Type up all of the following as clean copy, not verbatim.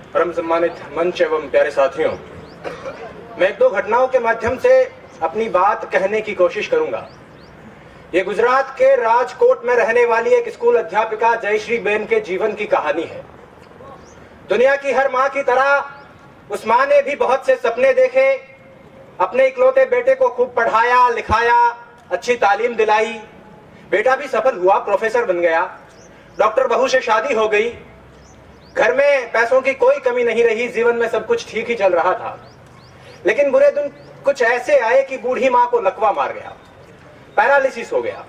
परम सम्मानित मंच एवं प्यारे साथियों, मैं एक दो घटनाओं के माध्यम से अपनी बात कहने की कोशिश करूंगा। ये गुजरात के राजकोट में रहने वाली एक स्कूल अध्यापिका जयश्री बेन के जीवन की कहानी है। दुनिया की हर मां की तरह उस मां ने भी बहुत से सपने देखे, अपने इकलौते बेटे को खूब पढ़ाया लिखाया, अच्छी तालीम दिलाई। बेटा भी सफल हुआ, प्रोफेसर बन गया, डॉक्टर बहू से शादी हो गई, घर में पैसों की कोई कमी नहीं रही, जीवन में सब कुछ ठीक ही चल रहा था। लेकिन बुरे दिन कुछ ऐसे आए कि बूढ़ी मां को लकवा मार गया, पैरालिसिस हो गया,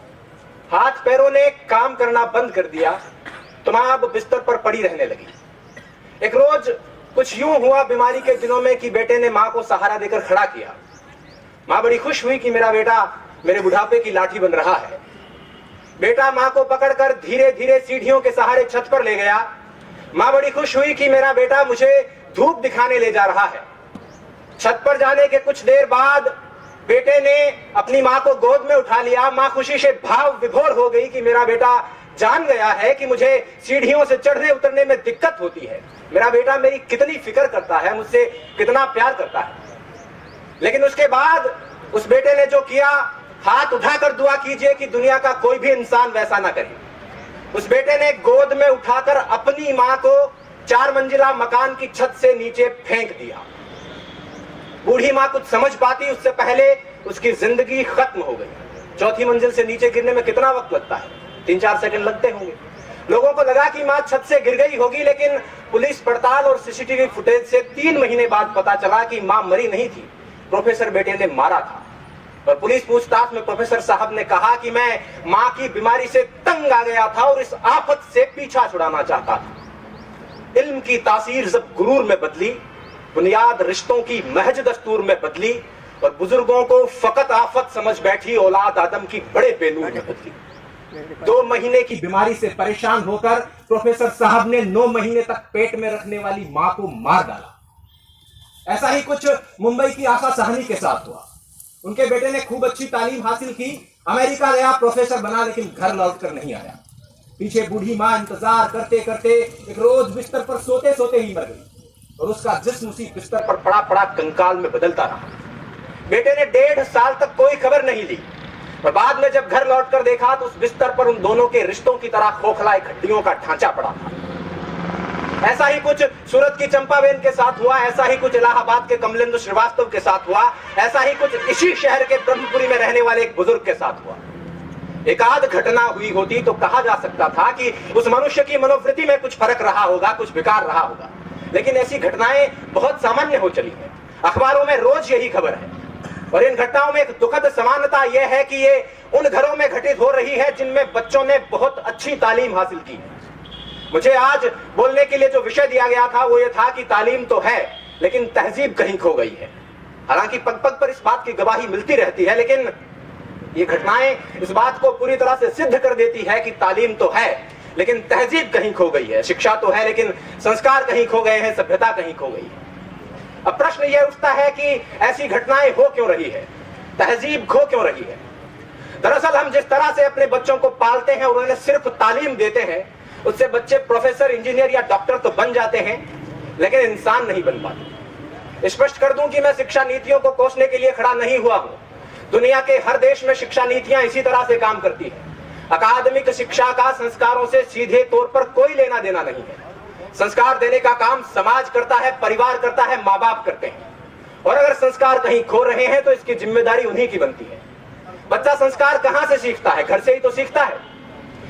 हाथ पैरों ने काम करना बंद कर दिया, तो मां अब बिस्तर पर पड़ी रहने लगी। एक रोज कुछ यूं हुआ बीमारी के दिनों में कि बेटे ने मां को सहारा देकर खड़ा किया। मां बड़ी खुश हुई कि मेरा बेटा मेरे बुढ़ापे की लाठी बन रहा है। बेटा मां को पकड़कर धीरे धीरे सीढ़ियों के सहारे छत पर ले गया। मां बड़ी खुश हुई कि मेरा बेटा मुझे धूप दिखाने ले जा रहा है। छत पर जाने के कुछ देर बाद बेटे ने अपनी मां को गोद में उठा लिया। मां खुशी से भाव विभोर हो गई कि मेरा बेटा जान गया है कि मुझे सीढ़ियों से चढ़ने उतरने में दिक्कत होती है, मेरा बेटा मेरी कितनी फिक्र करता है, मुझसे कितना प्यार करता है। लेकिन उसके बाद उस बेटे ने जो किया, हाथ उठाकर दुआ कीजिए कि दुनिया का कोई भी इंसान वैसा ना करे। उस बेटे ने गोद में उठाकर अपनी मां को 4 मंजिला मकान की छत से नीचे फेंक दिया। बूढ़ी मां कुछ समझ पाती उससे पहले उसकी जिंदगी खत्म हो गई। 4थी मंजिल से नीचे गिरने में कितना वक्त लगता है? 3-4 सेकंड लगते होंगे। लोगों को लगा कि मां छत से गिर गई होगी, लेकिन पुलिस पड़ताल और सीसीटीवी फुटेज से 3 महीने बाद पता चला कि मां मरी नहीं थी, प्रोफेसर बेटे ने मारा था। और पुलिस पूछताछ में प्रोफेसर साहब ने कहा कि मैं मां की बीमारी से तंग आ गया था और इस आफत से पीछा छुड़ाना चाहता था। इल्म की तासीर जब गुरूर में बदली, बुनियाद रिश्तों की महज दस्तूर में बदली और बुजुर्गों को फकत आफत समझ बैठी औलाद आदम की बड़े बेनूर में बदली। 2 महीने की बीमारी से परेशान होकर प्रोफेसर साहब ने 9 महीने तक पेट में रखने वाली मां को मार डाला। ऐसा ही कुछ मुंबई की आशा साहनी के साथ हुआ। उनके बेटे ने खूब अच्छी तालीम हासिल की, अमेरिका गया, प्रोफेसर बना, लेकिन घर लौटकर नहीं आया। पीछे बूढ़ी मां इंतजार करते करते एक रोज बिस्तर पर सोते सोते ही मर गई और उसका जिस्म उसी बिस्तर पर पड़ा पड़ा कंकाल में बदलता रहा। बेटे ने 1.5 साल तक कोई खबर नहीं ली और बाद में जब घर लौटकर देखा तो उस बिस्तर पर उन दोनों के रिश्तों की तरह खोखला एक हड्डियों का ढांचा पड़ा था। ऐसा ही कुछ सूरत की चंपाबेन के साथ हुआ, ऐसा ही कुछ इलाहाबाद के कमलेंदु श्रीवास्तव के साथ हुआ, ऐसा ही कुछ इसी शहर के ब्रह्मपुरी में रहने वाले एक बुजुर्ग के साथ हुआ। एक आध घटना हुई होती तो कहा जा सकता था कि उस मनुष्य की मनोवृत्ति में कुछ फर्क रहा होगा, कुछ विकार रहा होगा, लेकिन ऐसी घटनाएं बहुत सामान्य हो चली है। अखबारों में रोज यही खबर है और इन घटनाओं में एक दुखद समानता यह है कि ये उन घरों में घटित हो रही है जिनमें बच्चों ने बहुत अच्छी तालीम हासिल की है। मुझे आज बोलने के लिए जो विषय दिया गया था वो ये था कि तालीम तो है लेकिन तहजीब कहीं खो गई है। हालांकि पग पग पर इस बात की गवाही मिलती रहती है, लेकिन ये घटनाएं इस बात को पूरी तरह से सिद्ध कर देती है कि तालीम तो है लेकिन तहजीब कहीं खो गई है। शिक्षा तो है लेकिन संस्कार कहीं खो गए हैं, सभ्यता कहीं खो गई है। अब प्रश्न यह उठता है कि ऐसी घटनाएं हो क्यों रही है, तहजीब खो क्यों रही है। दरअसल हम जिस तरह से अपने बच्चों को पालते हैं और उन्हें सिर्फ तालीम देते हैं, उससे बच्चे प्रोफेसर, इंजीनियर या डॉक्टर तो बन जाते हैं लेकिन इंसान नहीं बन पाते। स्पष्ट कर दूं कि मैं शिक्षा नीतियों को कोसने के लिए खड़ा नहीं हुआ हूं। दुनिया के हर देश में शिक्षा नीतियां इसी तरह से काम करती हैं। अकादमिक शिक्षा का संस्कारों से सीधे तौर पर कोई लेना देना नहीं है। संस्कार देने का काम समाज करता है, परिवार करता है, माँ बाप करते हैं। और अगर संस्कार कहीं खो रहे हैं तो इसकी जिम्मेदारी उन्हीं की बनती है। बच्चा संस्कार कहां से सीखता है? घर से ही तो सीखता है।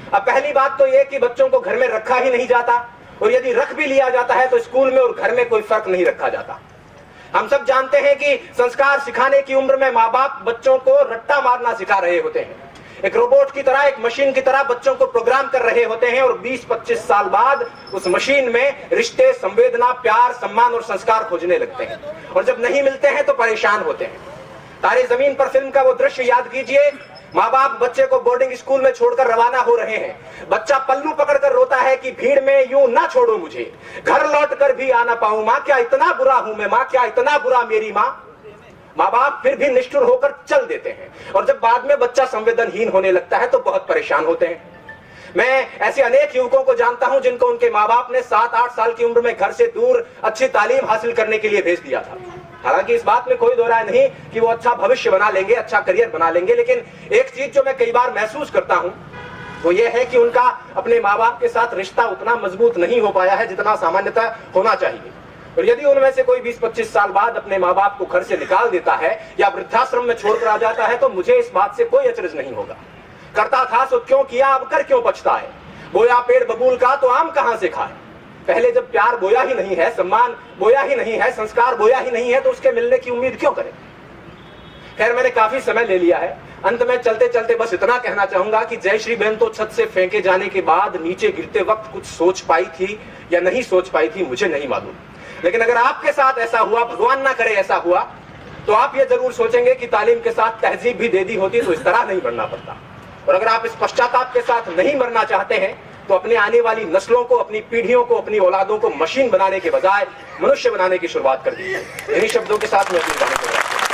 अब पहली बात तो यह कि बच्चों को घर में रखा ही नहीं जाता और यदि रख भी लिया जाता है तो स्कूल में और घर में कोई फर्क नहीं रखा जाता। हम सब जानते हैं कि संस्कार सिखाने की उम्र में माँ बाप बच्चों को रट्टा मारना सिखा रहे होते हैं। एक रोबोट की तरह, एक मशीन की तरह बच्चों को प्रोग्राम कर रहे होते हैं और 20-25 साल बाद उस मशीन में रिश्ते, संवेदना, प्यार, सम्मान और संस्कार खोजने लगते हैं और जब नहीं मिलते हैं तो परेशान होते हैं। तारे जमीन पर फिल्म का वो दृश्य याद कीजिए। माँ बाप बच्चे को बोर्डिंग स्कूल में छोड़कर रवाना हो रहे हैं। बच्चा पल्लू पकड़कर रोता है कि भीड़ में यूं ना छोड़ो मुझे, घर लौट कर भी आ ना पाऊं माँ, क्या इतना बुरा हूं मैं माँ, क्या इतना बुरा मेरी माँ। माँ बाप फिर भी निष्ठुर होकर चल देते हैं और जब बाद में बच्चा संवेदनहीन होने लगता है तो बहुत परेशान होते हैं। मैं ऐसे अनेक युवकों को जानता हूं जिनको उनके माँ बाप ने 7-8 साल की उम्र में घर से दूर अच्छी तालीम हासिल करने के लिए भेज दिया था। हालांकि इस बात में कोई दो राय नहीं कि वो अच्छा भविष्य बना लेंगे, अच्छा करियर बना लेंगे, लेकिन एक चीज जो मैं कई बार महसूस करता हूं वो ये है कि उनका अपने माँ बाप के साथ रिश्ता उतना मजबूत नहीं हो पाया है जितना सामान्यतः होना चाहिए। और यदि उनमें से कोई 20-25 साल बाद अपने माँ बाप को घर से निकाल देता है या वृद्धाश्रम में छोड़कर आ जाता है तो मुझे इस बात से कोई अचरज नहीं होगा। करता था सो क्यों किया, अब कर क्यों पछताए। बोया पेड़ बबूल का तो आम कहां से खाए। पहले जब प्यार बोया ही नहीं है, सम्मान बोया ही नहीं है, संस्कार बोया ही नहीं है तो उसके मिलने की उम्मीद क्यों करें। खैर, मैंने काफी समय ले लिया है। अंत में चलते चलते बस इतना कहना चाहूंगा कि जयश्री बहन तो छत से फेंके जाने के बाद नीचे गिरते वक्त कुछ सोच पाई थी या नहीं सोच पाई थी मुझे नहीं मालूम, लेकिन अगर आपके साथ ऐसा हुआ, भगवान ना करे ऐसा हुआ, तो आप ये जरूर सोचेंगे कि तालीम के साथ तहजीब भी दे दी होती तो इस तरह नहीं बढ़ना पड़ता। और अगर आप इस पश्चाताप के साथ नहीं मरना चाहते हैं तो अपने आने वाली नस्लों को, अपनी पीढ़ियों को, अपनी औलादों को मशीन बनाने के बजाय मनुष्य बनाने की शुरुआत कर दीजिए। इन्हीं शब्दों के साथ मैं अपनी बात कर रहा हूं।